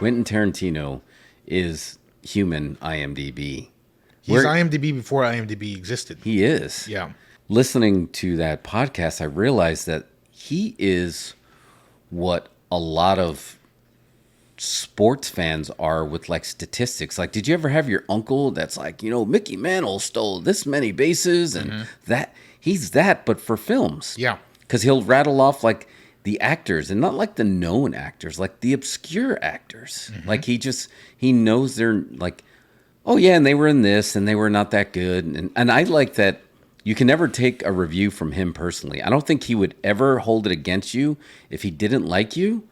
Quentin Tarantino is human IMDb. He's IMDb before IMDb existed. He is. Yeah. Listening to that podcast, I realized that he is what a lot of sports fans are with like statistics. Like, did you ever have your uncle that's like, Mickey Mantle stole this many bases and that he's that, but for films. Yeah. Because he'll rattle off like the actors and not like the known actors, like the obscure actors. Like he knows they're like, oh yeah, and they were in this and they were not that good. And I like that you can never take a review from him personally. I don't think he would ever hold it against you if he didn't like you,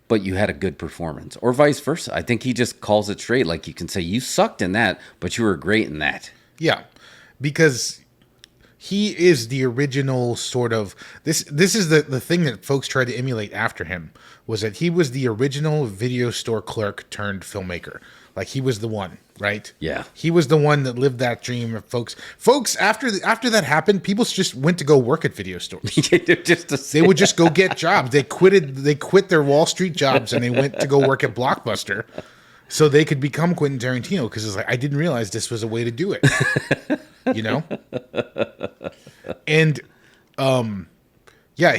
but you had a good performance, or vice versa. I think he just calls it straight. Like, you can say you sucked in that, but you were great in that. Yeah, because he is the original sort of this is the thing that folks tried to emulate after him, was that he was the original video store clerk turned filmmaker. Like, he was the one, right? Yeah. He was the one that lived that dream of folks. Folks, after that happened, people just went to go work at video stores. They would just go get jobs. They quit their Wall Street jobs and they went to go work at Blockbuster so they could become Quentin Tarantino, because it's like, I didn't realize this was a way to do it. And yeah,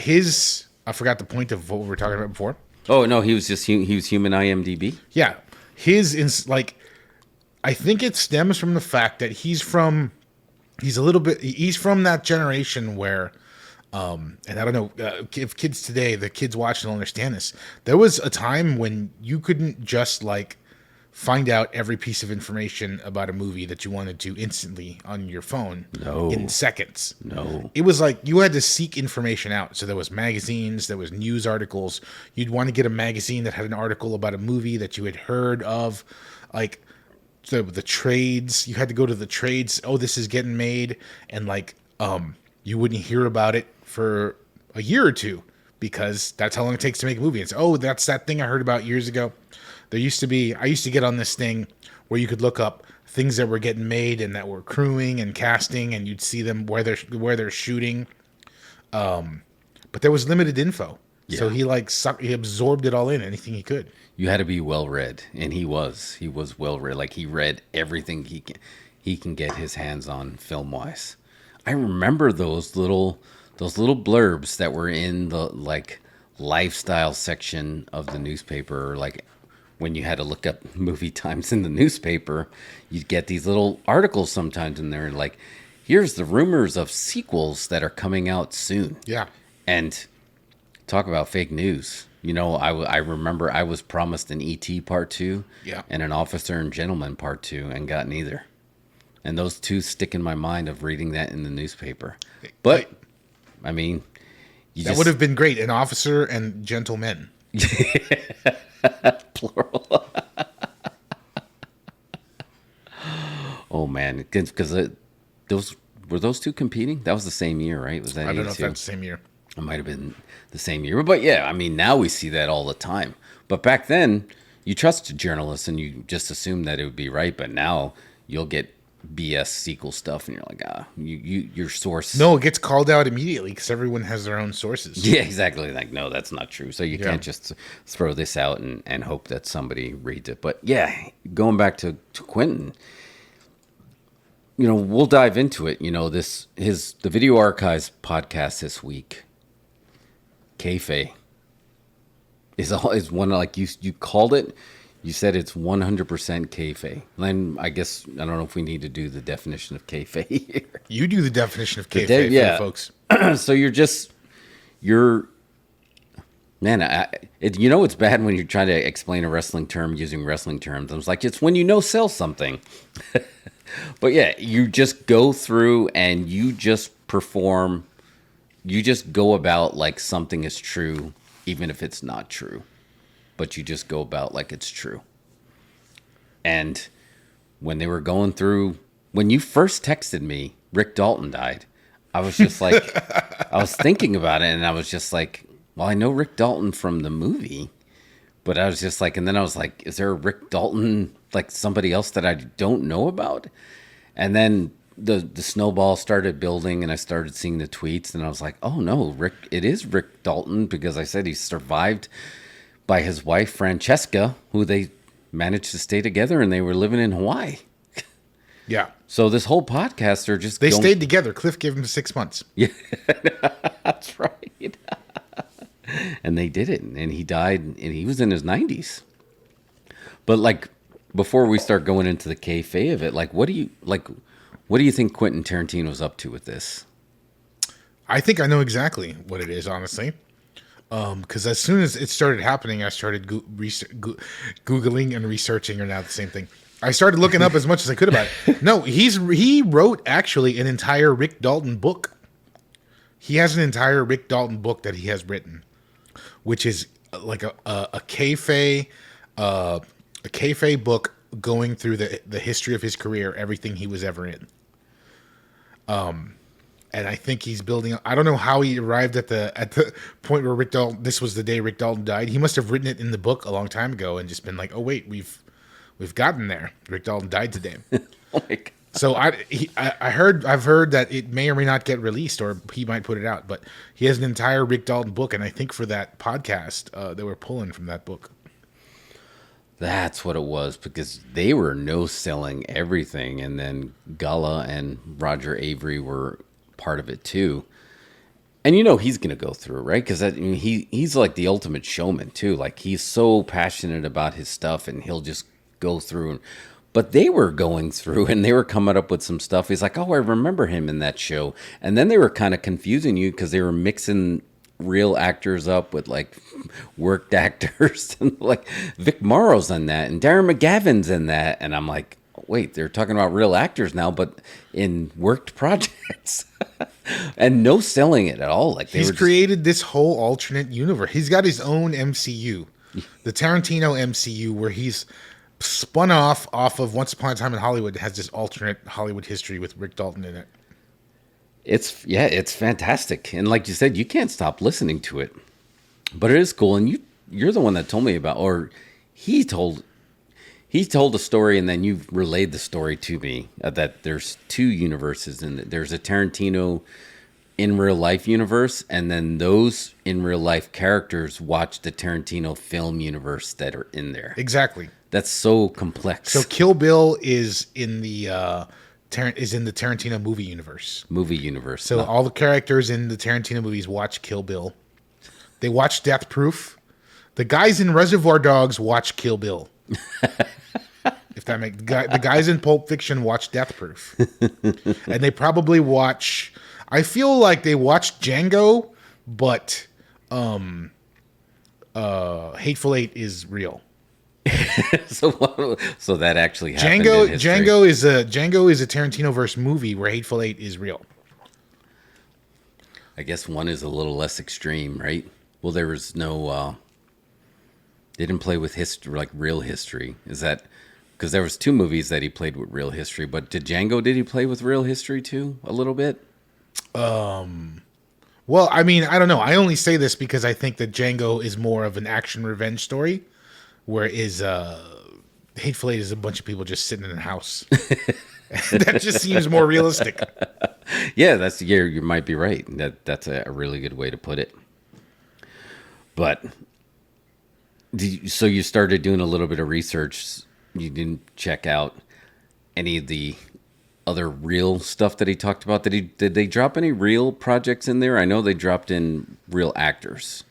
I forgot the point of what we were talking about before. Oh no, he was human IMDb. Yeah. I think it stems from the fact that he's from that generation where, and I don't know if kids today, the kids watching will understand this. There was a time when you couldn't just like find out every piece of information about a movie that you wanted to instantly on your phone in seconds. No. It was like you had to seek information out. So there was magazines, there was news articles. You'd want to get a magazine that had an article about a movie that you had heard of, like the trades. You had to go to the trades. Oh, this is getting made. And like, you wouldn't hear about it for a year or two, because that's how long it takes to make a movie. It's, oh, that's that thing I heard about years ago. I used to get on this thing where you could look up things that were getting made and that were crewing and casting, and you'd see them where they're shooting. But there was limited info. Yeah. So he absorbed it all in, anything he could. You had to be well read, and he was well read. Like, he read everything he can get his hands on film wise. I remember those little blurbs that were in the like lifestyle section of the newspaper, like when you had to look up movie times in the newspaper, you'd get these little articles sometimes in there, like, here's the rumors of sequels that are coming out soon. Yeah. And talk about fake news. I remember I was promised an E.T. Part 2 and an Officer and Gentleman Part 2 and got neither. And those two stick in my mind of reading that in the newspaper. But, I mean, that would have been great. An Officer and Gentlemen. Plural. Oh man, because those two competing? That was the same year, right? Was that? I don't know if that's the same year. It might have been the same year, but yeah, I mean, now we see that all the time. But back then, you trusted journalists and you just assumed that it would be right. But now you'll get BS sequel stuff, and you're like, your source. No, it gets called out immediately because everyone has their own sources. Yeah, exactly. Like, no, that's not true. So you can't just throw this out and hope that somebody reads it. But yeah, going back to Quentin, we'll dive into it. The Video Archives podcast this week, Kayfabe, is one, like you called it. You said it's 100% kayfabe. And I guess, I don't know if we need to do the definition of kayfabe here. You do the definition of kayfabe for the folks. So it's bad when you're trying to explain a wrestling term using wrestling terms. I was like, it's when sell something. But yeah, you just go through and you just perform. You just go about like something is true, even if it's not true. But you just go about like it's true. And when they were going through, when you first texted me, Rick Dalton died, I was just like, I was thinking about it, and I was just like, well, I know Rick Dalton from the movie, but I was just like, and then I was like, is there a Rick Dalton, like somebody else that I don't know about? And then the snowball started building, and I started seeing the tweets, and I was like, oh no, it is Rick Dalton, because I said he survived by his wife Francesca, who they managed to stay together, and they were living in Hawaii. Yeah. So this whole podcast are just They stayed together. Cliff gave him 6 months. Yeah, that's right. And they did it, and he died, and he was in his 90s. But like, before we start going into the kayfabe of it, like, what do you think Quentin Tarantino's up to with this? I think I know exactly what it is, honestly. Because as soon as it started happening, I started Googling and researching are now the same thing. I started looking up as much as I could about it. No, he wrote actually an entire Rick Dalton book. He has an entire Rick Dalton book that he has written, which is like a kayfabe book going through the history of his career, everything he was ever in. And I think he's building. I don't know how he arrived at the point where Rick Dalton. This was the day Rick Dalton died. He must have written it in the book a long time ago and just been like, "Oh wait, we've gotten there. Rick Dalton died today." Oh my God. So I've heard that it may or may not get released, or he might put it out. But he has an entire Rick Dalton book, and I think for that podcast, they were pulling from that book. That's what it was, because they were no-selling everything, and then Gala and Roger Avery were part of it too. And he's going to go through it, right? Because he's like the ultimate showman too. Like, he's so passionate about his stuff, and he'll just go through. But they were going through, and they were coming up with some stuff. He's like, "Oh, I remember him in that show." And then they were kind of confusing you because they were mixing real actors up with like worked actors, and like Vic Morrow's in that, and Darren McGavin's in that, and I'm like, wait, they're talking about real actors now, but in worked projects. And no selling it at all. Like, he's created this whole alternate universe. He's got his own MCU, the Tarantino MCU, where he's spun off of Once Upon a Time in Hollywood. Has this alternate Hollywood history with Rick Dalton in it. It's fantastic, and like you said, you can't stop listening to it. But it is cool, and you're the one that told me about, or he told a story, and then you relayed the story to me, that there's two universes, and there's a Tarantino in real life universe, and then those in real life characters watch the Tarantino film universe that are in there. Exactly. That's so complex. So Kill Bill is in the Tarantino movie universe. So all the characters in the Tarantino movies watch Kill Bill. They watch Death Proof. The guys in Reservoir Dogs watch Kill Bill. If that makes the guys in Pulp Fiction watch Death Proof, and they probably watch. I feel like they watched Django, but Hateful Eight is real. so that actually happened. Django is a Tarantino verse movie where Hateful Eight is real. I guess one is a little less extreme, right? Well, there was no. They didn't play with history, like real history. Is that because there was two movies that he played with real history? But did he play with real history too, a little bit? Well, I mean, I don't know. I only say this because I think that Django is more of an action revenge story, whereas Hateful Eight is a bunch of people just sitting in a house. That just seems more realistic. Yeah, you might be right. That's a really good way to put it. But so you started doing a little bit of research. You didn't check out any of the other real stuff that he talked about. Did they drop any real projects in there? I know they dropped in real actors,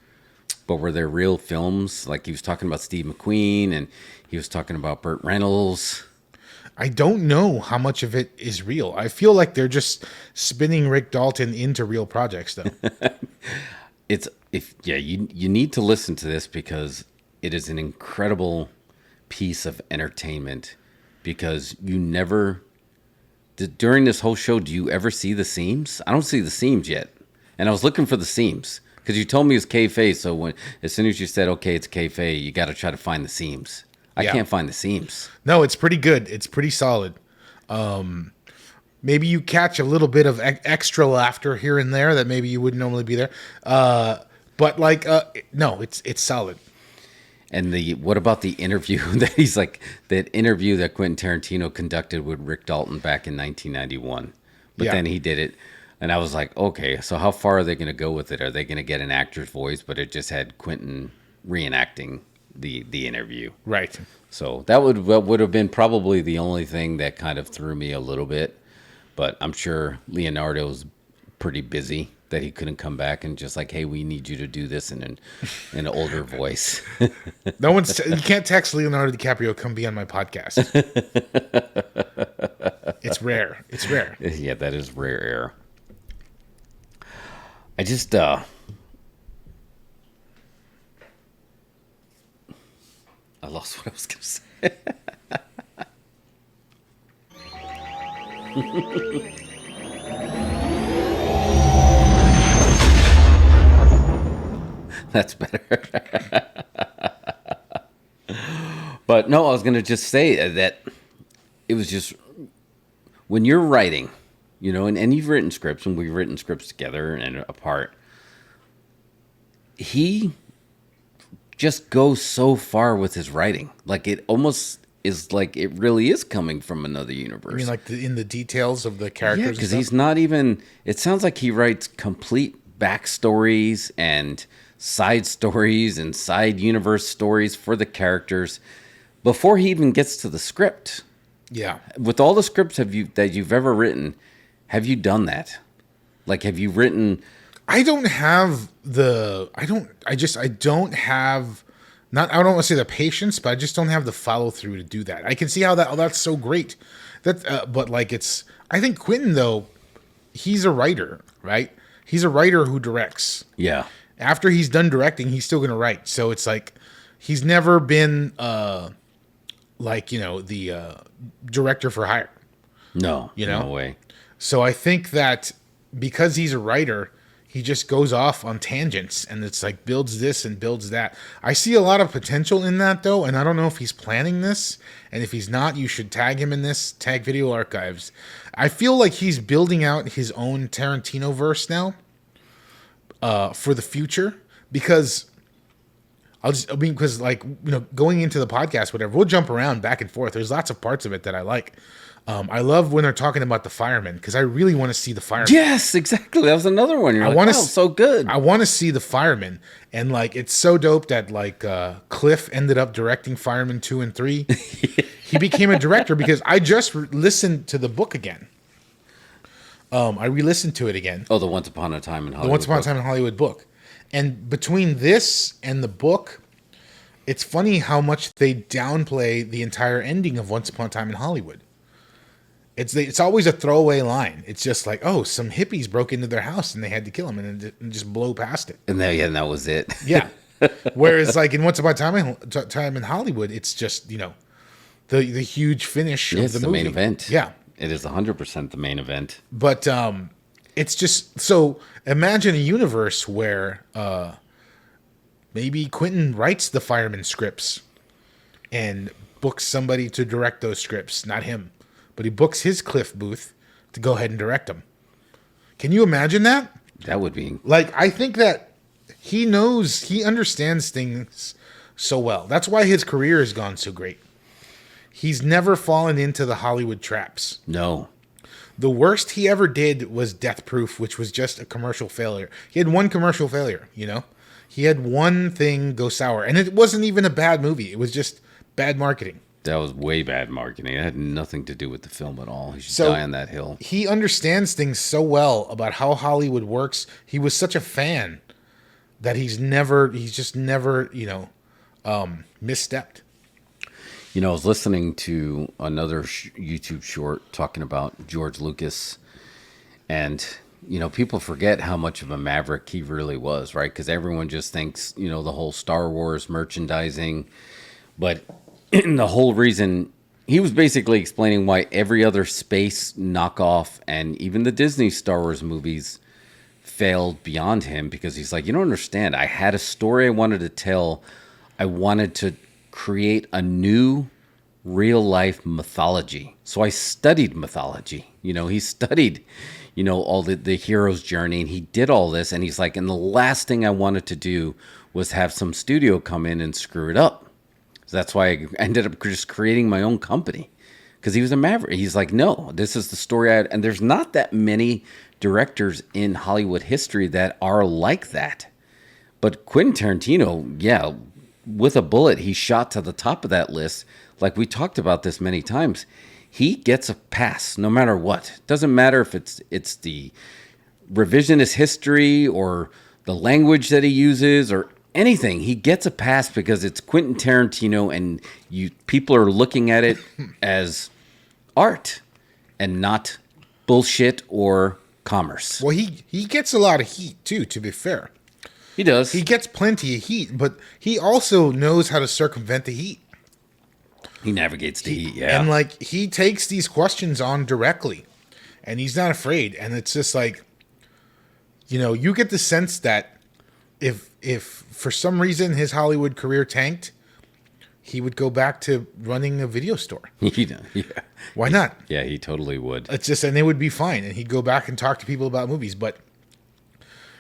but were there real films? Like, he was talking about Steve McQueen, and he was talking about Burt Reynolds. I don't know how much of it is real. I feel like they're just spinning Rick Dalton into real projects, though. You need to listen to this, because it is an incredible piece of entertainment, because you never during this whole show, do you ever see the seams? I don't see the seams yet, and I was looking for the seams because you told me it's kayfabe. So as soon as you said okay, it's kayfabe, you got to try to find the seams. I can't find the seams. No, it's pretty good. It's pretty solid. Maybe you catch a little bit of extra laughter here and there that maybe you wouldn't normally be there. But no, it's solid. And what about the interview that interview that Quentin Tarantino conducted with Rick Dalton back in 1991? But then he did it, and I was like, okay, so how far are they going to go with it? Are they going to get an actor's voice, but it just had Quentin reenacting the interview. Right. So that would have been probably the only thing that kind of threw me a little bit. But I'm sure Leonardo's pretty busy that he couldn't come back and just like, hey, we need you to do this in an older voice. No one's you can't text Leonardo DiCaprio, come be on my podcast. It's rare. It's rare. Yeah, that is rare air. I just I lost what I was gonna say. That's better. But no, I was going to just say that it was just when you're writing, and you've written scripts and we've written scripts together and apart. He just goes so far with his writing. Like it almost is like it really is coming from another universe. I mean, like in the details of the characters? Yeah, because he's not even, it sounds like he writes complete backstories and side stories and side universe stories for the characters before he even gets to the script. Yeah. With all the scripts that you've ever written, have you done that? Like, have you written? I don't have I don't want to say the patience, but I just don't have the follow through to do that. I can see how that's so great. But like I think Quentin though, he's a writer, right? He's a writer who directs. Yeah. After he's done directing, he's still going to write. So it's like he's never been the director for hire. No, no way. So I think that because he's a writer, he just goes off on tangents and it's like builds this and builds that. I see a lot of potential in that though, and I don't know if he's planning this. And if he's not, you should tag him in this, tag Video Archives. I feel like he's building out his own Tarantino verse now. For the future, because going into the podcast, whatever, we'll jump around back and forth. There's lots of parts of it that I like. I love when they're talking about the firemen because I really want to see the firemen. Yes, exactly. That was another one. You're like, so good. I want to see the firemen, and like it's so dope that like Cliff ended up directing Fireman 2 and 3. He became a director because I just listened to the book again. I re-listened to it again. Oh, the Once Upon a Time in Hollywood. The Once Upon a Time in Hollywood book. And between this and the book, it's funny how much they downplay the entire ending of Once Upon a Time in Hollywood. It's always a throwaway line. It's just like, oh, some hippies broke into their house and they had to kill him and just blow past it. And that was it. Yeah. Whereas like in Once Upon a Time in Hollywood, it's just, the huge finish of the movie. It's the main event. Yeah. It is 100% the main event. But it's just so imagine a universe where maybe Quentin writes the fireman scripts and books somebody to direct those scripts, not him, but he books his Cliff Booth to go ahead and direct them. Can you imagine that? That would be like, I think that he understands things so well. That's why his career has gone so great. He's never fallen into the Hollywood traps. No. The worst he ever did was Death Proof, which was just a commercial failure. He had one commercial failure, He had one thing go sour. And it wasn't even a bad movie. It was just bad marketing. That was way bad marketing. It had nothing to do with the film at all. He should die on that hill. He understands things so well about how Hollywood works. He was such a fan that he's just never, misstepped. I was listening to another YouTube short talking about George Lucas, and people forget how much of a maverick he really was, right? Because everyone just thinks the whole Star Wars merchandising, but the whole reason he was basically explaining why every other space knockoff and even the Disney Star Wars movies failed beyond him, because he's like, you don't understand. I had a story I wanted to tell. I wanted to create a new real life mythology. So I studied mythology. He studied, all the hero's journey, and he did all this. And he's like, and the last thing I wanted to do was have some studio come in and screw it up. So that's why I ended up just creating my own company, because he was a maverick. He's like, no, this is the story I had. And there's not that many directors in Hollywood history that are like that. But Quentin Tarantino, with a bullet, he shot to the top of that list. Like we talked about this many times, he gets a pass no matter what. Doesn't matter if it's the revisionist history or the language that he uses or anything. He gets a pass because it's Quentin Tarantino, and people are looking at it as art and not bullshit or commerce. Well, he gets a lot of heat too, to be fair. He does. He gets plenty of heat, but he also knows how to circumvent the heat. He navigates the heat, yeah. And like he takes these questions on directly, and he's not afraid. And it's just like, you get the sense that if for some reason his Hollywood career tanked, he would go back to running a video store. Yeah. Why not? Yeah, he totally would. It's just, and they would be fine, and he'd go back and talk to people about movies. But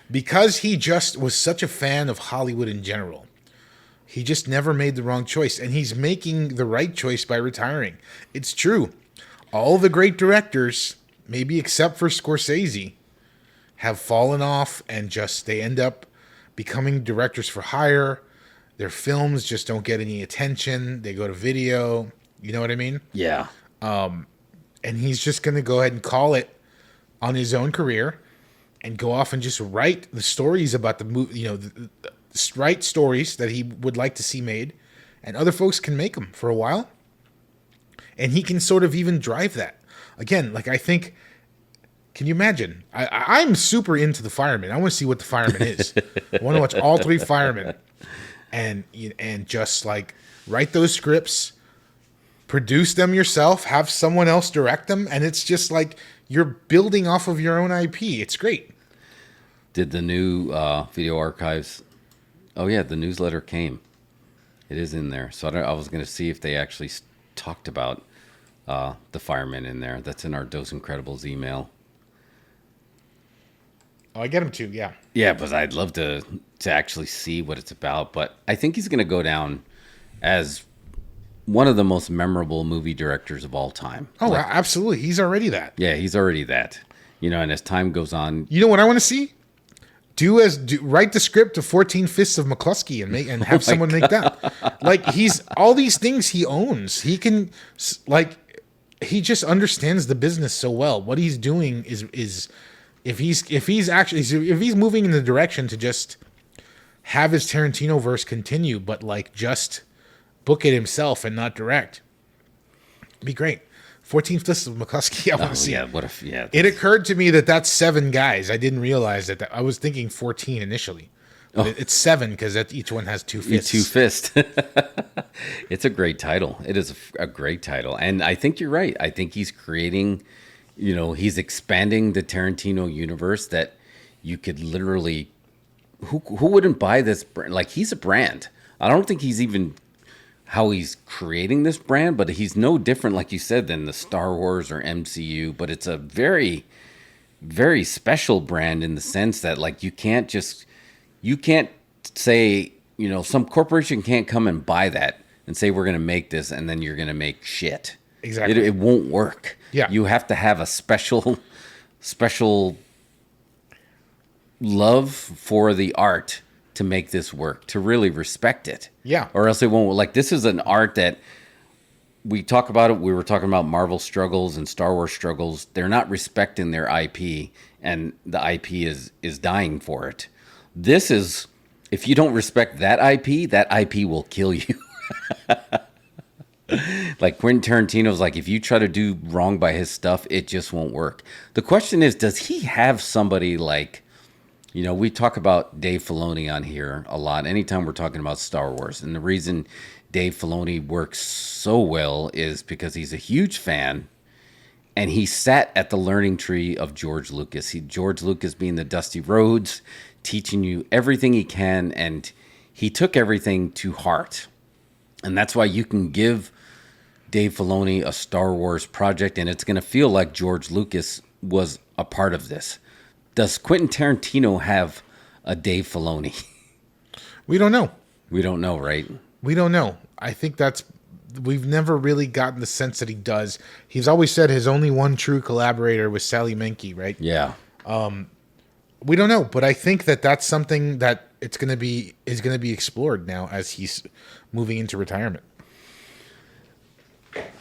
because he just was such a fan of Hollywood in general, he just never made the wrong choice, and he's making the right choice by retiring. It's true. All the great directors, maybe except for Scorsese, have fallen off and they end up becoming directors for hire. Their films just don't get any attention. They go to video. You know what I mean? Yeah. And he's just going to go ahead and call it on his own career and go off and just write the stories about the movie, write stories that he would like to see made, and other folks can make them for a while. And he can sort of even drive that. Again, like I think, can you imagine? I'm super into The Fireman. I want to see what The Fireman is. I want to watch all 3 Firemen and just like write those scripts, produce them yourself, have someone else direct them, and it's just like you're building off of your own IP. It's great. Did the new video archives? Oh yeah, the newsletter came. It is in there. So I was going to see if they actually talked about the Firemen in there. That's in our Dose Incredibles email. Oh, I get him too. Yeah. Yeah, but I'd love to actually see what it's about. But I think he's going to go down as one of the most memorable movie directors of all time. Oh, absolutely. He's already that. Yeah, he's already that. And as time goes on, you know what I want to see? Write the script of 14 Fists of McCluskey and have someone make that. Like all these things he owns. He can he just understands the business so well. What he's doing is if he's moving in the direction to just have his Tarantino verse continue, but like just book it himself and not direct, it'd be great. 14 Fists of McCluskey, I want to see. Yeah, what if? Yeah, it occurred to me that's 7 guys. I didn't realize that. I was thinking 14 initially. But it's 7 because each one has 2 fists. 2 fists. It's a great title. It is a great title, and I think you're right. I think he's creating. He's expanding the Tarantino universe that you could literally. Who wouldn't buy this brand? Like he's a brand. I don't think he's even. How he's creating this brand, but he's no different, like you said, than the Star Wars or MCU. But it's a very, very special brand in the sense that, like, you can't say, some corporation can't come and buy that and say we're going to make this and then you're going to make shit. Exactly, it won't work. Yeah, you have to have a special love for the art to make this work, to really respect it. Yeah. Or else it won't. Like, this is an art that we talk about it. We were talking about Marvel struggles and Star Wars struggles. They're not respecting their IP, and the IP is dying for it. This is, if you don't respect that IP will kill you. Like Quentin Tarantino's like, if you try to do wrong by his stuff, it just won't work. The question is, does he have somebody like, we talk about Dave Filoni on here a lot anytime we're talking about Star Wars. And the reason Dave Filoni works so well is because he's a huge fan and he sat at the learning tree of George Lucas. George Lucas being the Dusty Rhodes, teaching you everything he can, and he took everything to heart. And that's why you can give Dave Filoni a Star Wars project and it's going to feel like George Lucas was a part of this. Does Quentin Tarantino have a Dave Filoni? We don't know. We don't know, right? We don't know. I think we've never really gotten the sense that he does. He's always said his only one true collaborator was Sally Menke, right? Yeah. We don't know, but I think that's something that it's going to be explored now as he's moving into retirement.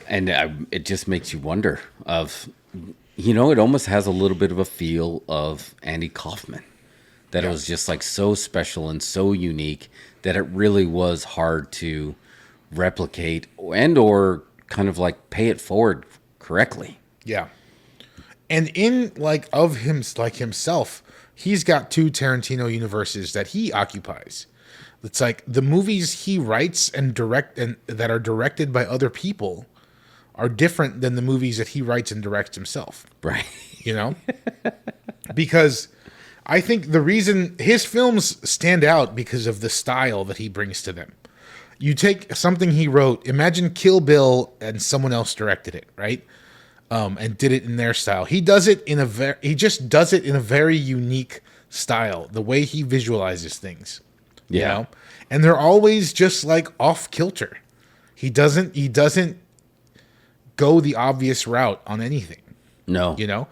And it just makes you wonder of, it almost has a little bit of a feel of Andy Kaufman, that it was just like so special and so unique that it really was hard to replicate and or kind of like pay it forward correctly. Yeah. And in like of him like himself, he's got two Tarantino universes that he occupies. It's like the movies he writes and direct and that are directed by other people are different than the movies that he writes and directs himself. Right. You know? Because I think the reason his films stand out because of the style that he brings to them. You take something he wrote, imagine Kill Bill and someone else directed it, right? And did it in their style. He does it in he just does it in a very unique style, the way he visualizes things. Yeah. You know? And they're always just like off kilter. He doesn't go the obvious route on anything. No. You know?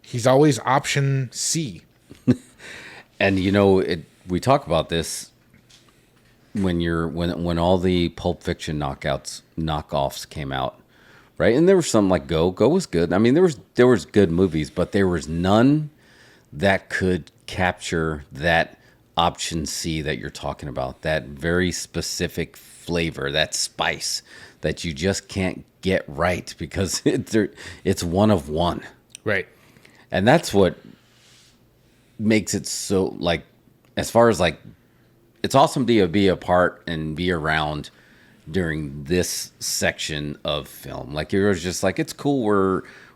He's always option C. And we talk about this when all the Pulp Fiction knockoffs came out. Right, and there was some like Go was good. I mean, there was good movies, but there was none that could capture that option C that you're talking about. That very specific flavor, that spice that you just can't get right because it's one of one. Right. And that's what makes it so like, as far as like, it's awesome to be a part and be around during this section of film. Like, it was just like, it's cool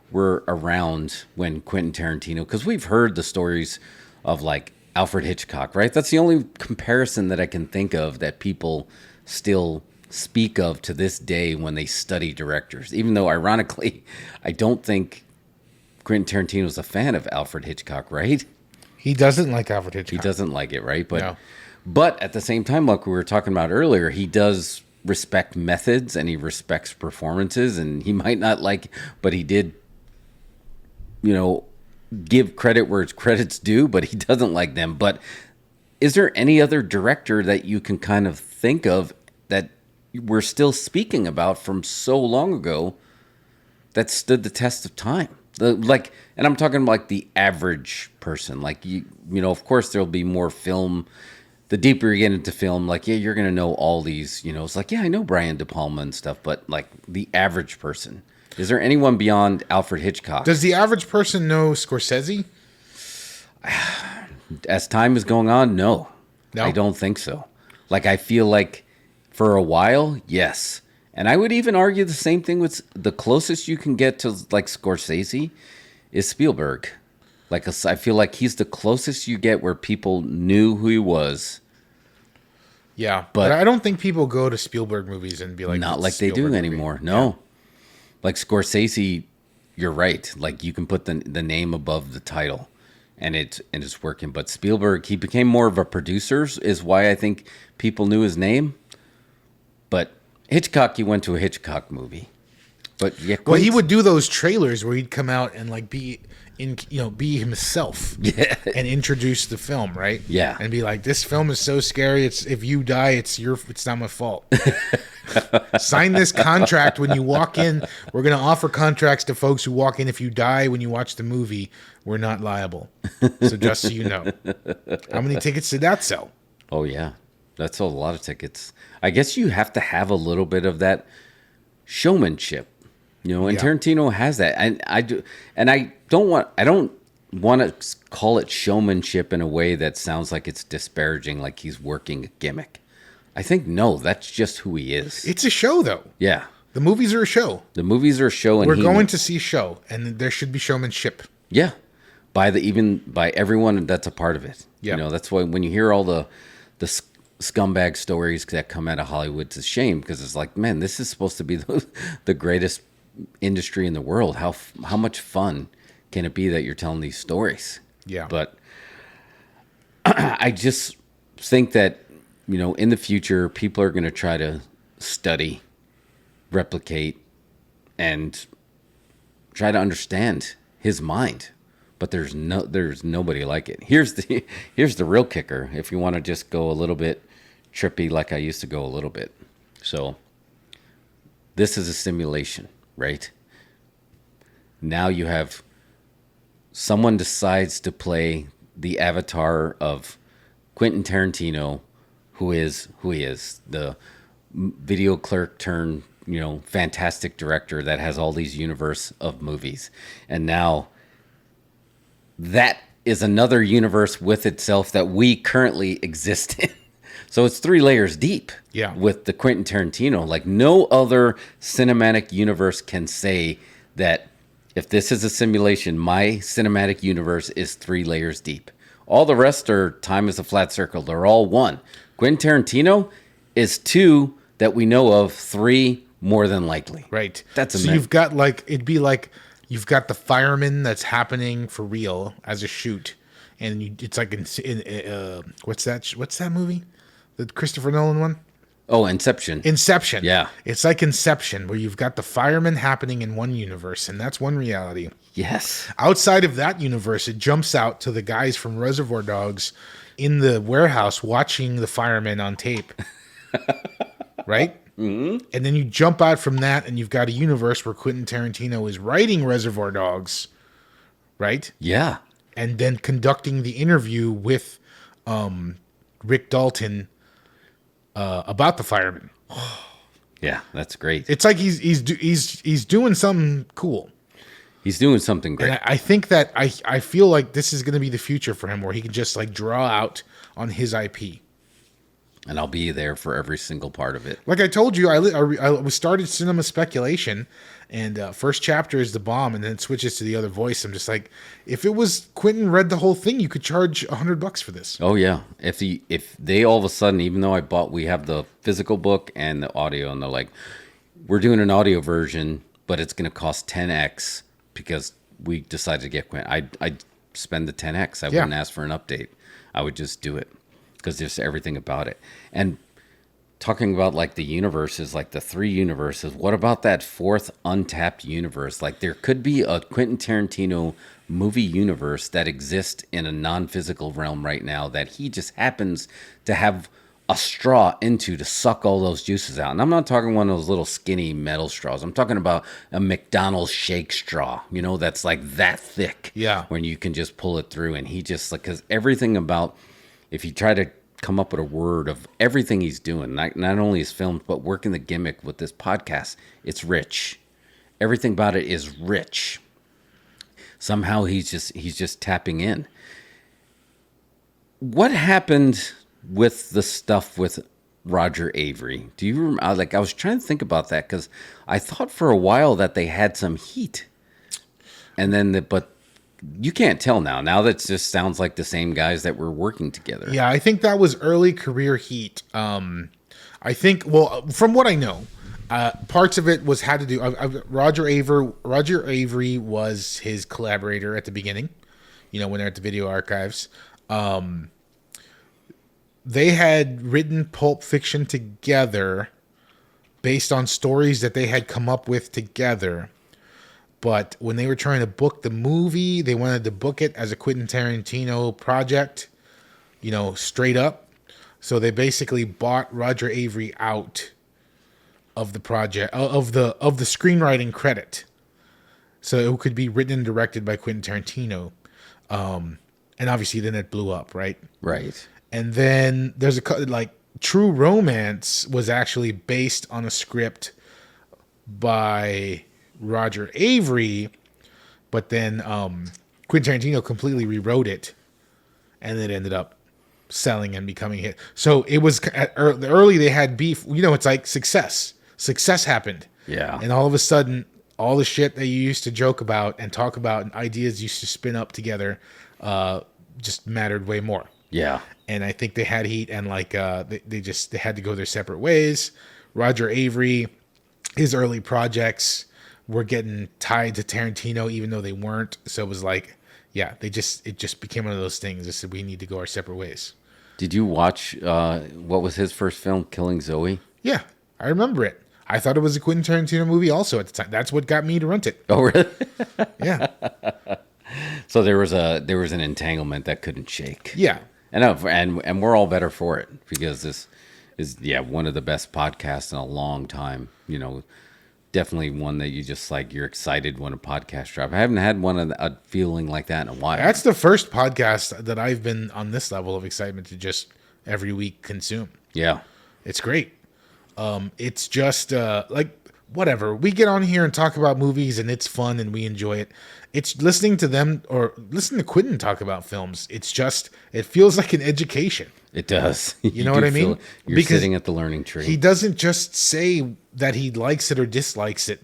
we're around when Quentin Tarantino, because we've heard the stories of like Alfred Hitchcock, right? That's the only comparison that I can think of that people still speak of to this day when they study directors, even though ironically I don't think Quentin Tarantino is a fan of Alfred Hitchcock, right? He doesn't like Alfred Hitchcock. He doesn't like it, right? But No. But at the same time, like we were talking about earlier, he does respect methods and he respects performances, and he might not like, but he did, give credit where credit's due, but he doesn't like them. But is there any other director that you can kind of think of that we're still speaking about from so long ago that stood the test of time? And I'm talking like the average person. Like, of course there'll be more film. The deeper you get into film, like, yeah, you're going to know all these, it's like, yeah, I know Brian De Palma and stuff, but like the average person, is there anyone beyond Alfred Hitchcock? Does the average person know Scorsese? As time is going on, no. I don't think so. Like, I feel like for a while, yes. And I would even argue the same thing with the closest you can get to like Scorsese is Spielberg. Like, I feel like he's the closest you get where people knew who he was. Yeah, but I don't think people go to Spielberg movies and be like, not like they do anymore. No. Yeah. Like Scorsese, you're right. Like, you can put the name above the title and it's working. But Spielberg, he became more of a producer, is why I think people knew his name. But Hitchcock, you went to a Hitchcock movie. But yeah, well, he would do those trailers where he'd come out and like be himself, and introduce the film, right? Yeah, and be like, "This film is so scary. It's if you die, it's not my fault. Sign this contract when you walk in. We're gonna offer contracts to folks who walk in. If you die when you watch the movie, we're not liable. So just so you know, how many tickets did that sell? Oh yeah, that sold a lot of tickets. I guess you have to have a little bit of that showmanship. And Tarantino has that, and I do, and I don't want to call it showmanship in a way that sounds like it's disparaging, like he's working a gimmick. I think no, that's just who he is. It's a show, though. Yeah, the movies are a show. The movies are a show, and we're going to see show, and there should be showmanship. Yeah, by everyone that's a part of it. Yeah, that's why when you hear all the scumbag stories that come out of Hollywood, it's a shame, because it's like, man, this is supposed to be the greatest industry in the world. How much fun can it be that you're telling these stories? Yeah. But I just think that, in the future, people are going to try to study, replicate, and try to understand his mind. but there's nobody like it. Here's the real kicker. If you want to just go a little bit trippy, like I used to go a little bit. So this is a simulation, right? Now you have someone decides to play the avatar of Quentin Tarantino, who he is, the video clerk turned, fantastic director that has all these universe of movies. And now that is another universe with itself that we currently exist in. So it's 3 layers deep. Yeah. With the Quentin Tarantino. Like no other cinematic universe can say that if this is a simulation, my cinematic universe is 3 layers deep. All the rest are time is a flat circle. They're all one. Quentin Tarantino is 2 that we know of, 3 more than likely. Right. That's so you've got it'd be like you've got the fireman that's happening for real as a shoot, and it's like in what's that movie, the Christopher Nolan one? Oh, Inception. Inception. Yeah. It's like Inception, where you've got the fireman happening in one universe, and that's one reality. Yes. Outside of that universe, it jumps out to the guys from Reservoir Dogs in the warehouse watching the firemen on tape. Right? Mm-hmm. And then you jump out from that, and you've got a universe where Quentin Tarantino is writing Reservoir Dogs, right? Yeah. And then conducting the interview with Rick Dalton about the firemen. Yeah, that's great. It's like he's doing something cool. He's doing something great. And I think that I feel like this is going to be the future for him, where he can just like draw out on his IP. And I'll be there for every single part of it. Like I told you, I started Cinema Speculation, and first chapter is the bomb, and then it switches to the other voice. I'm just like, if it was Quentin read the whole thing, you could charge $100 for this. Oh yeah, if they all of a sudden, even though we have the physical book and the audio, and they're like, we're doing an audio version, but it's going to cost 10x because we decided to get Quentin. I'd spend the 10x. I wouldn't ask for an update. I would just do it. Because there's everything about it. And talking about like the universes, like the 3 universes, what about that 4th untapped universe? Like there could be a Quentin Tarantino movie universe that exists in a non-physical realm right now that he just happens to have a straw into to suck all those juices out. And I'm not talking one of those little skinny metal straws. I'm talking about a McDonald's shake straw, that's like that thick. Yeah. When you can just pull it through. And he just like, because everything about, if you try to come up with a word of everything he's doing, not only his films, but working the gimmick with this podcast, it's rich. Everything about it is rich. Somehow he's just tapping in. What happened with the stuff with Roger Avery? Do you remember? I was trying to think about that because I thought for a while that they had some heat, and then but you can't tell now. Now that just sounds like the same guys that were working together. Yeah, I think that was early career heat. I think, well, from what I know, parts of it had to do. Roger Avery was his collaborator at the beginning. When they're at the Video Archives. They had written Pulp Fiction together, based on stories that they had come up with together. But when they were trying to book the movie, they wanted to book it as a Quentin Tarantino project, straight up. So they basically bought Roger Avery out of the project, of the screenwriting credit, so it could be written and directed by Quentin Tarantino. And obviously then it blew up, right? Right. And then there's True Romance was actually based on a script by Roger Avery, but then Quentin Tarantino completely rewrote it, and it ended up selling and becoming a hit. So it was early they had beef. It's like success happened. Yeah. And all of a sudden, all the shit that you used to joke about and talk about and ideas used to spin up together just mattered way more. Yeah. And I think they had heat, and they had to go their separate ways. Roger Avery, his early projects were getting tied to Tarantino, even though they weren't. So it was it just became one of those things. They said we need to go our separate ways. Did you watch what was his first film, Killing Zoe? Yeah, I remember it. I thought it was a Quentin Tarantino movie also at the time. That's what got me to rent it. Oh, really? Yeah. So there was an entanglement that couldn't shake. Yeah. And we're all better for it because this is one of the best podcasts in a long time. Definitely one that you just like you're excited when a podcast drops. I haven't had a feeling like that in a while. That's the first podcast that I've been on this level of excitement to just every week consume. Yeah. It's great. It's just like whatever. We get on here and talk about movies and it's fun and we enjoy it. It's listening to them or listening to Quentin talk about films. It feels like an education. It does. You know what I mean? You're Because sitting at the learning tree. he doesn't just say that he likes it or dislikes it.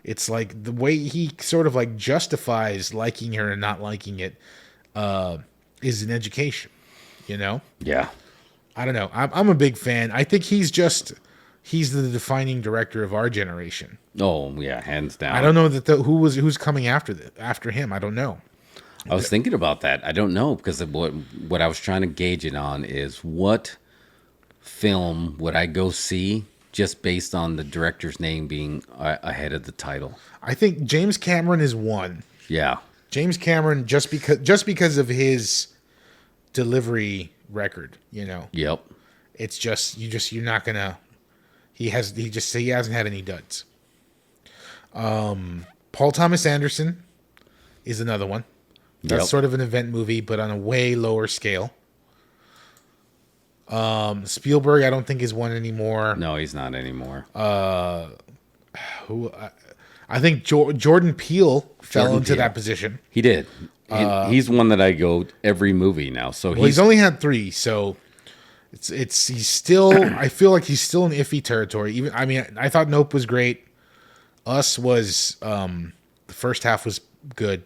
It's like the way he sort of like justifies liking it or not liking it is an education. Yeah. I don't know. I'm a big fan. I think he's the defining director of our generation. Oh yeah, hands down. I don't know who's coming after him. I don't know. I was thinking about that. I don't know because of what I was trying to gauge it on is what film would I go see just based on the director's name being ahead of the title. I think James Cameron is one. Yeah. James Cameron just because of his delivery record. Yep. It's just you're not gonna. He hasn't had any duds. Paul Thomas Anderson is another one. That's sort of an event movie, but on a way lower scale. Spielberg, I don't think is one anymore. No, he's not anymore. I think Jordan Peele fell into that position. He did. He's one that I go every movie now. So he's only had 3, so he's still. I feel like he's still in iffy territory. I thought Nope was great. Us was the first half was good.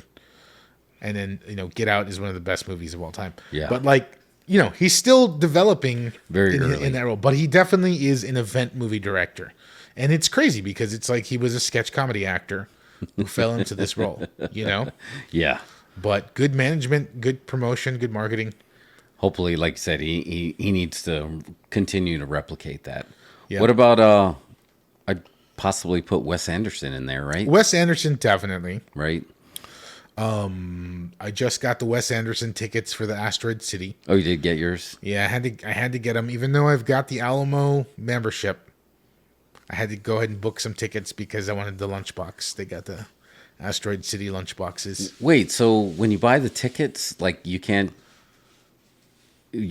And then, Get Out is one of the best movies of all time. Yeah. But he's still developing very early in that role. But he definitely is an event movie director. And it's crazy because it's like he was a sketch comedy actor who fell into this role, Yeah. But good management, good promotion, good marketing. Hopefully, like I said, he needs to continue to replicate that. Yeah. What about I'd possibly put Wes Anderson in there, right? Wes Anderson, definitely. Right. I just got the Wes Anderson tickets for the Asteroid City. Oh, you did get yours? Yeah, I had to get them, even though I've got the Alamo membership. I had to go ahead and book some tickets because I wanted the lunchbox. They got the Asteroid City lunchboxes. Wait, so when you buy the tickets, like you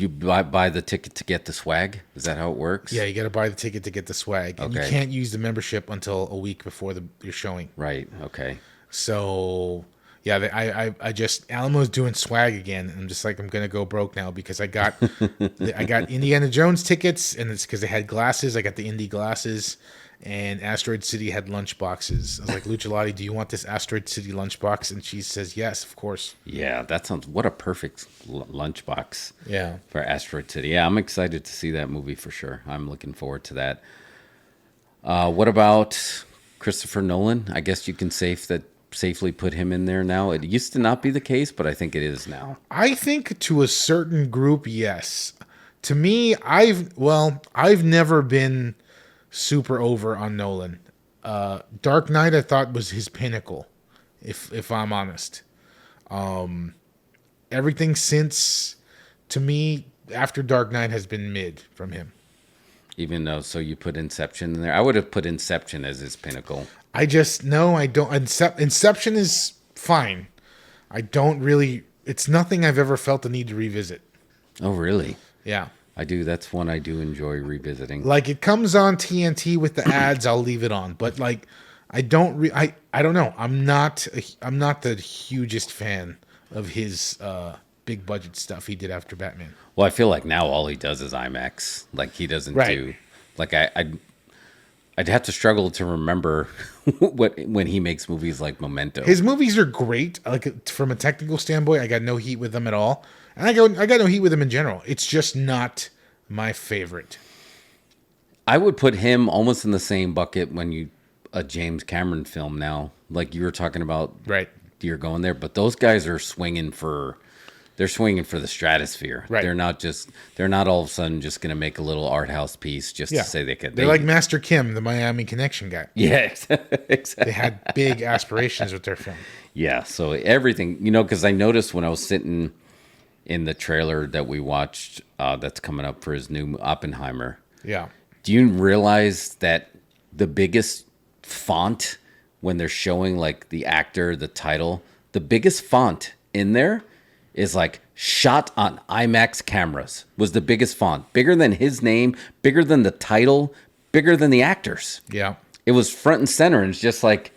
buy the ticket to get the swag? Is that how it works? Yeah, you got to buy the ticket to get the swag, and you can't use the membership until a week before your showing. Right. Okay. So. Yeah, I just Alamo's doing swag again. And I'm just like I'm gonna go broke now because I got Indiana Jones tickets and it's because they had glasses. I got the Indy glasses, and Asteroid City had lunch boxes. I was like, Lucha Lottie, do you want this Asteroid City lunchbox? And she says yes, of course. Yeah, that sounds what a perfect lunchbox. Yeah, for Asteroid City. Yeah, I'm excited to see that movie for sure. I'm looking forward to that. What about Christopher Nolan? I guess you can safely put him in there now. It used to not be the case, but I think it is now. I think to a certain group, yes. To me, I've never been super over on Nolan. Dark Knight I thought was his pinnacle, if I'm honest. Everything since, to me, after Dark Knight has been mid from him. Even though, so you put Inception in there. I would have put Inception as his pinnacle. I don't. Inception is fine. I don't really. It's nothing I've ever felt the need to revisit. Oh, really? Yeah. I do. That's one I do enjoy revisiting. Like it comes on TNT with the ads, I'll leave it on. But like, I don't. I don't know. I'm not the hugest fan of his big budget stuff he did after Batman. Well, I feel like now all he does is IMAX. Like he doesn't do. Like I'd have to struggle to remember when he makes movies like Memento. His movies are great. Like from a technical standpoint, I got no heat with them at all, and I got no heat with them in general. It's just not my favorite. I would put him almost in the same bucket when a James Cameron film now, like you were talking about. Right, you're going there, but those guys are swinging for they're swinging for the stratosphere. Right. They're not all of a sudden just going to make a little art house piece just Yeah. to say they could. They're like Master Kim, the Miami Connection guy. Yeah, exactly. They had big aspirations with their film. Yeah, so everything, because I noticed when I was sitting in the trailer that we watched that's coming up for his new Oppenheimer. Yeah. Do you realize that the biggest font when they're showing like the actor, the title, the biggest font in there is like shot on IMAX cameras was the biggest font. Bigger than his name, bigger than the title, bigger than the actors. Yeah. It was front and center, and it's just like,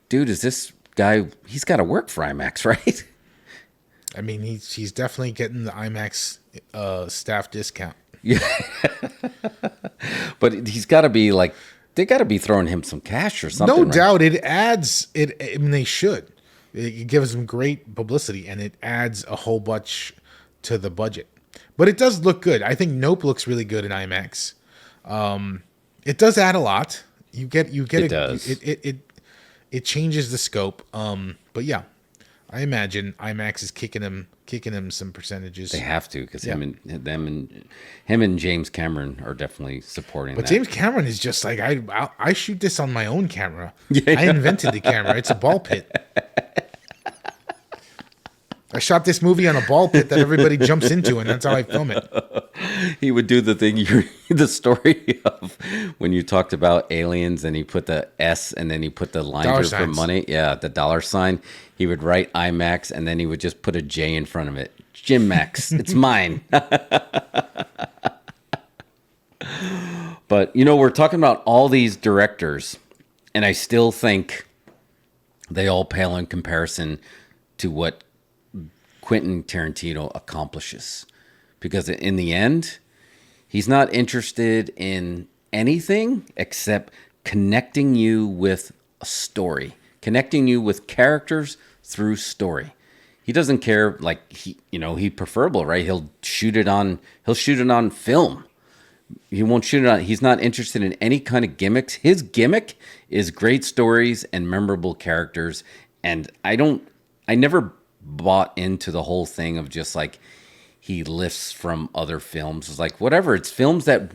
dude, is this guy, he's got to work for IMAX, right? I mean, he's definitely getting the IMAX staff discount. Yeah. But he's got to be like, they got to be throwing him some cash or something. No right? doubt it adds it. I mean, they should. It gives them great publicity, and it adds a whole bunch to the budget. But it does look good. I think Nope looks really good in IMAX. It does add a lot. You get It does. It changes the scope. But yeah, I imagine IMAX is kicking him some percentages. They have to, because him and James Cameron are definitely supporting But that. James Cameron is just like, I shoot this on my own camera. Yeah. I invented the camera. It's a ball pit. I shot this movie on a ball pit that everybody jumps into, and that's how I film it. He would do the thing, the story of when you talked about aliens and he put the S and then he put the line Dollar for signs. money. Yeah, the dollar sign. He would write IMAX and then he would just put a J in front of it. Jim Max, it's mine. But, we're talking about all these directors, and I still think they all pale in comparison to what Quentin Tarantino accomplishes. Because in the end, he's not interested in anything except connecting you with a story, connecting you with characters through story. He doesn't care, like he preferable, right? He'll shoot it on film. He won't shoot it on. He's not interested in any kind of gimmicks. His gimmick is great stories and memorable characters. And I never bought into the whole thing of just like he lifts from other films. It's like, whatever. It's films that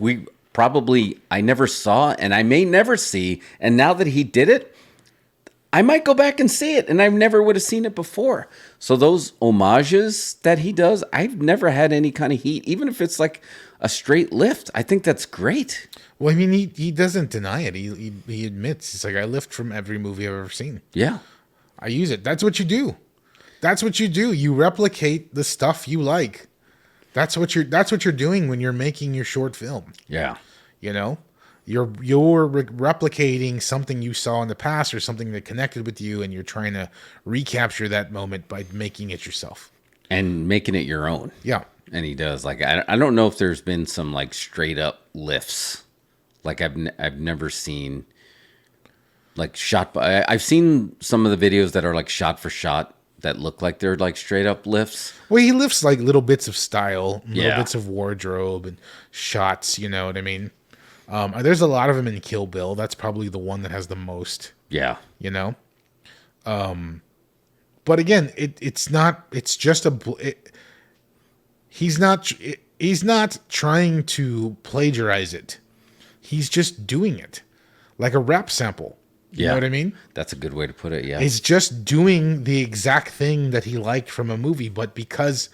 I never saw and I may never see. And now that he did it, I might go back and see it, and I never would have seen it before. So those homages that he does, I've never had any kind of heat, even if it's like a straight lift. I think that's great. Well, I mean, he doesn't deny it. He admits, it's like, I lift from every movie I've ever seen. Yeah. I use it. That's what you do. That's what you do. You replicate the stuff you like. That's what you're doing when you're making your short film. Yeah. You're replicating something you saw in the past or something that connected with you, and you're trying to recapture that moment by making it yourself. And making it your own. Yeah. And he does. Like, I don't know if there's been some like straight up lifts. Like I've never seen like shot by. I've seen some of the videos that are like shot for shot that look like they're like straight up lifts. Well, he lifts like little bits of style, little Yeah. bits of wardrobe and shots. You know what I mean? There's a lot of them in Kill Bill. That's probably the one that has the most. Yeah. But again, it's not. It's just he's not trying to plagiarize it. He's just doing it like a rap sample. You know what I mean? That's a good way to put it. Yeah. He's just doing the exact thing that he liked from a movie, but because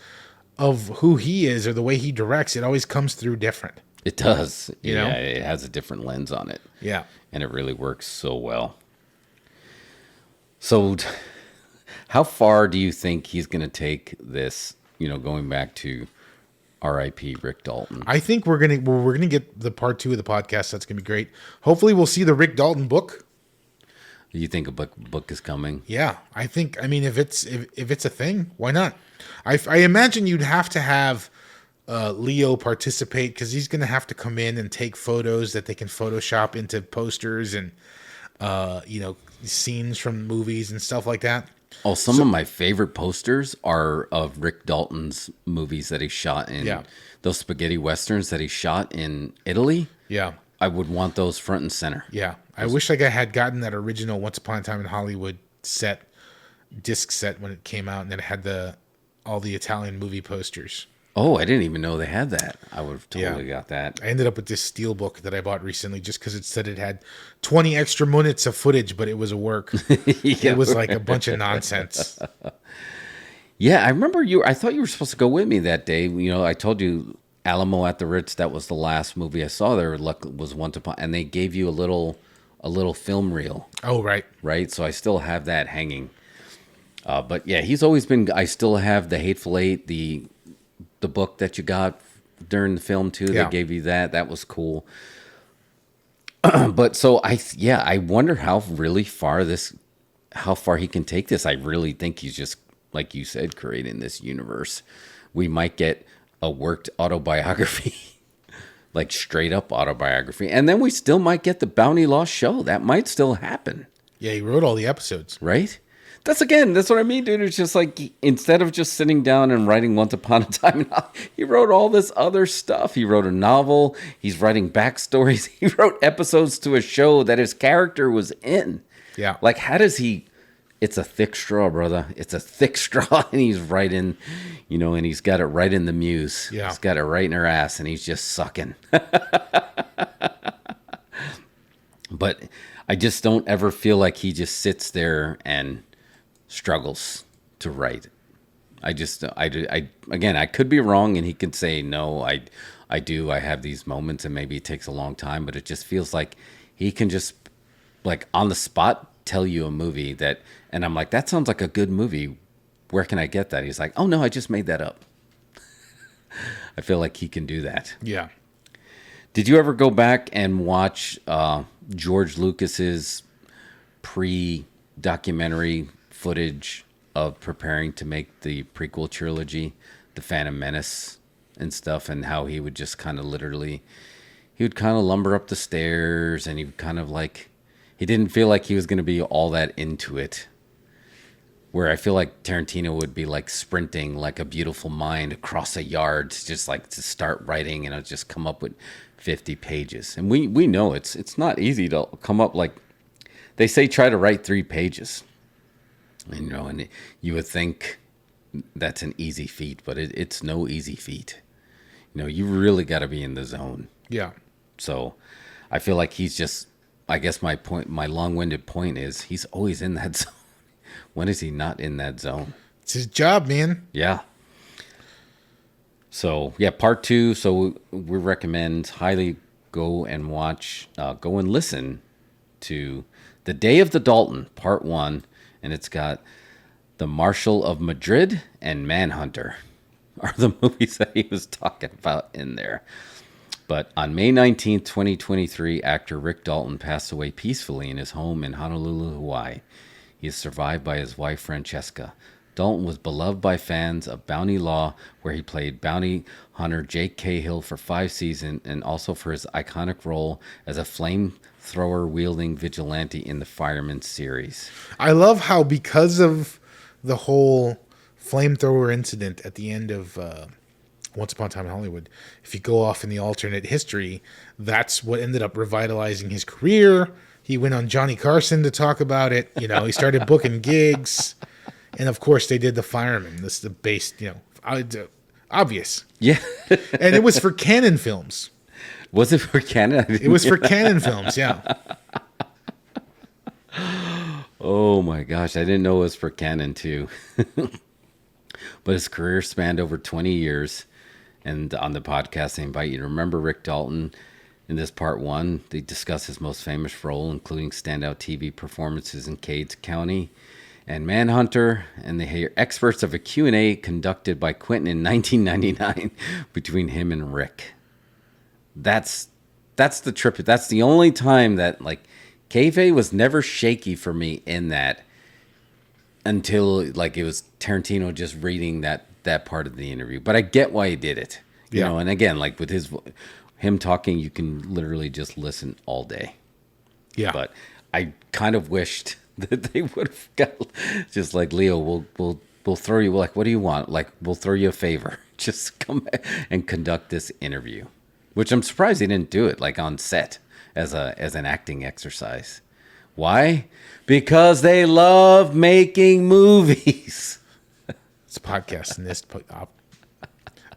of who he is or the way he directs, it always comes through different. It does. You know? It has a different lens on it. Yeah. And it really works so well. So how far do you think he's going to take this, going back to R.I.P. Rick Dalton? I think we're gonna get the part 2 of the podcast. That's gonna be great. Hopefully, we'll see the Rick Dalton book. Do you think a book is coming? Yeah, I think. I mean, if it's a thing, why not? I imagine you'd have to have Leo participate because he's gonna have to come in and take photos that they can Photoshop into posters and scenes from movies and stuff like that. Oh, some of my favorite posters are of Rick Dalton's movies that he shot in. Yeah. Those spaghetti westerns that he shot in Italy. Yeah. I would want those front and center. Yeah. I wish I had gotten that original Once Upon a Time in Hollywood disc set when it came out, and then it had the all the Italian movie posters. Oh, I didn't even know they had that. I would have totally got that. I ended up with this steel book that I bought recently just because it said it had 20 extra minutes of footage, but it was a work. Yeah. It was like a bunch of nonsense. Yeah, I remember you. I thought you were supposed to go with me that day. You know, I told you Alamo at the Ritz. That was the last movie I saw there. Was Once Upon, and they gave you a little film reel, Oh, right. right? So I still have that hanging. But yeah, he's always been. I still have the Hateful Eight, the book that you got during the film too. Yeah. They gave you that. That was cool. But so I wonder how far he can take this. I really think he's just, like you said, creating this universe. We might get a worked autobiography, like straight up autobiography, and then we still might get the Bounty Law show. That might still happen, Yeah, he wrote all the episodes. right? That's what I mean, dude. It's just like instead of just sitting down and writing Once Upon a Time, he wrote all this other stuff. He wrote a novel. He's writing backstories. He wrote episodes to a show that his character was in. Yeah. Like, how does he? It's a thick straw, brother. It's a thick straw, and he's writing, and he's got it right in the muse. Yeah. He's got it right in her ass, and he's just sucking. But I just don't ever feel like he just sits there and struggles to write. Again, I could be wrong, and he could say, no, I do. I have these moments, and maybe it takes a long time, but it just feels like he can just, like, on the spot, tell you a movie that, and I'm like, that sounds like a good movie. Where can I get that? He's like, oh no, I just made that up. I feel like he can do that. Yeah. Did you ever go back and watch George Lucas's pre-documentary footage of preparing to make the prequel trilogy, The Phantom Menace and stuff, and how he would just kind of lumber up the stairs, and he would kind of like, he didn't feel like he was going to be all that into it. Where I feel like Tarantino would be like sprinting like a beautiful mind across a yard to just like to start writing, and it'll just come up with 50 pages. And we know it's not easy to come up, like they say, try to write 3 pages. And, and you would think that's an easy feat, but it's no easy feat. You really got to be in the zone. Yeah. So I feel like he's just, I guess my long-winded point is he's always in that zone. When is he not in that zone? It's his job, man. Yeah. So, yeah, part 2. So we recommend highly go and listen to The Day of the Dalton, part 1. And it's got The Marshal of Madrid and Manhunter are the movies that he was talking about in there. But on May 19th, 2023, actor Rick Dalton passed away peacefully in his home in Honolulu, Hawaii. He is survived by his wife, Francesca. Dalton was beloved by fans of Bounty Law, where he played bounty hunter Jake Cahill for 5 seasons, and also for his iconic role as a flamethrower-wielding vigilante in the Fireman series. I love how, because of the whole flamethrower incident at the end of Once Upon a Time in Hollywood, if you go off in the alternate history, that's what ended up revitalizing his career. He went on Johnny Carson to talk about it. He started booking gigs. And, of course, they did The Fireman. This is the base, obvious. Yeah. And it was for Canon Films. Was it for Canon? It was for Canon Films, yeah. Oh, my gosh. I didn't know it was for Canon, too. But his career spanned over 20 years. And on the podcast, I invite you to remember Rick Dalton. In this part 1, they discuss his most famous role, including standout TV performances in Cades County and Manhunter, and they hear experts of a Q&A conducted by Quentin in 1999 between him and Rick. That's the trip. That's the only time that, like, kayfabe was never shaky for me in that, until, like, it was Tarantino just reading that part of the interview. But I get why he did it. You know, and again, like with him talking, you can literally just listen all day. Yeah. But I kind of wished that they would have got just like, Leo, we'll throw you, like, what do you want? Like, we'll throw you a favor. Just come back and conduct this interview. Which I'm surprised he didn't do it like on set as an acting exercise. Why? Because they love making movies. It's a podcast in this.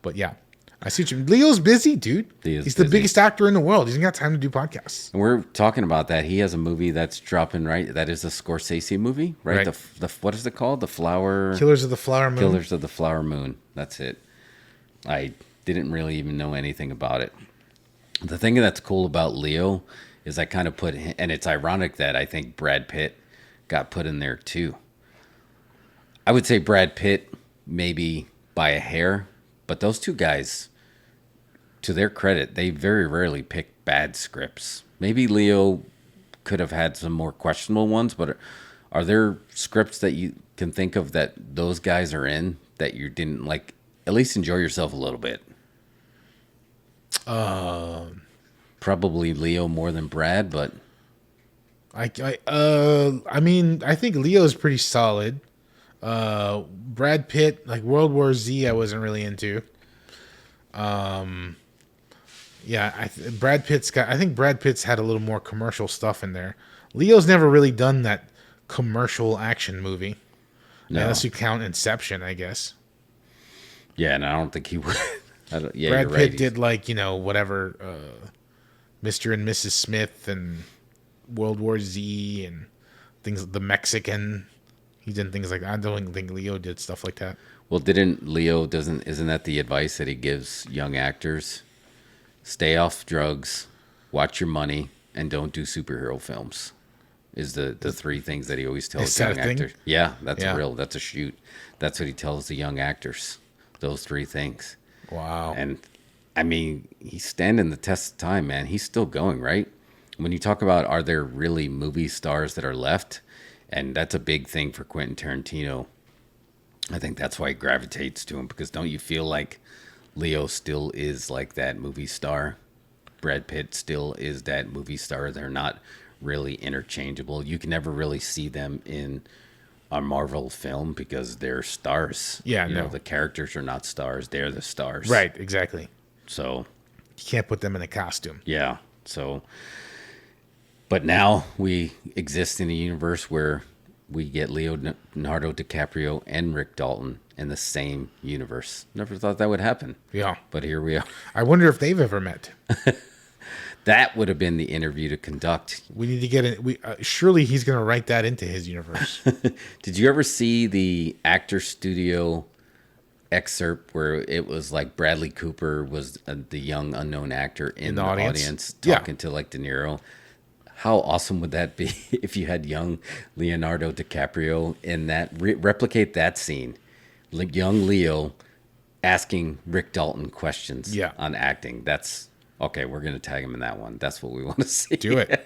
But yeah, I see what you. Leo's busy, dude. He's the biggest actor in the world. He's got time to do podcasts. And we're talking about that. He has a movie that's dropping, right? That is a Scorsese movie, right? Right. The what is it called? The Flower Killers of the Flower Moon. Killers of the Flower Moon. That's it. I didn't really even know anything about it. The thing that's cool about Leo is I kind of put, and it's ironic that I think Brad Pitt got put in there too. I would say Brad Pitt maybe by a hair, but those two guys, to their credit, they very rarely pick bad scripts. Maybe Leo could have had some more questionable ones, but are there scripts that you can think of that those guys are in that you didn't like, at least enjoy yourself a little bit? Probably Leo more than Brad, but I mean, I think Leo's pretty solid. Brad Pitt, like World War Z, I wasn't really into. Yeah, I think Brad Pitt's had a little more commercial stuff in there. Leo's never really done that commercial action movie, unless you count Inception, I guess. yeah, and I don't think he would. Yeah, Brad you're Pitt right. did like whatever, Mr. and Mrs. Smith and World War Z and things. The Mexican, he did things like that. I don't think Leo did stuff like that. Well, didn't Leo isn't that the advice that he gives young actors? Stay off drugs, watch your money, and don't do superhero films. Is the three things that he always tells Is that young a thing? actors. Yeah, that's Yeah. that's a shoot. That's what he tells the young actors. Those three things. Wow. And I mean, he's standing the test of time, man. He's still going, right? When you talk about are there really movie stars that are left, and that's a big thing for Quentin Tarantino. I think that's why he gravitates to him, because don't you feel like Leo still is like that movie star? Brad Pitt still is that movie star. They're not really interchangeable. You can never really see them in a Marvel film because they're stars. Yeah, you know, no. the characters are not stars. They're the stars. Right, exactly. So, You can't put them in a costume. yeah. So, but now we exist in a universe where we get Leonardo DiCaprio and Rick Dalton in the same universe. Never thought that would happen. Yeah. But here we are. I wonder if they've ever met. That would have been the interview to conduct. We need to get it. Surely he's going to write that into his universe. Did you ever see the actor studio excerpt where it was like Bradley Cooper was the young unknown actor in the audience Yeah. talking to like De Niro? How awesome would that be if you had young Leonardo DiCaprio in that, replicate that scene? Young Leo asking Rick Dalton questions Yeah. on acting. That's okay. We're going to tag him in that one. That's what we want to see. Do it.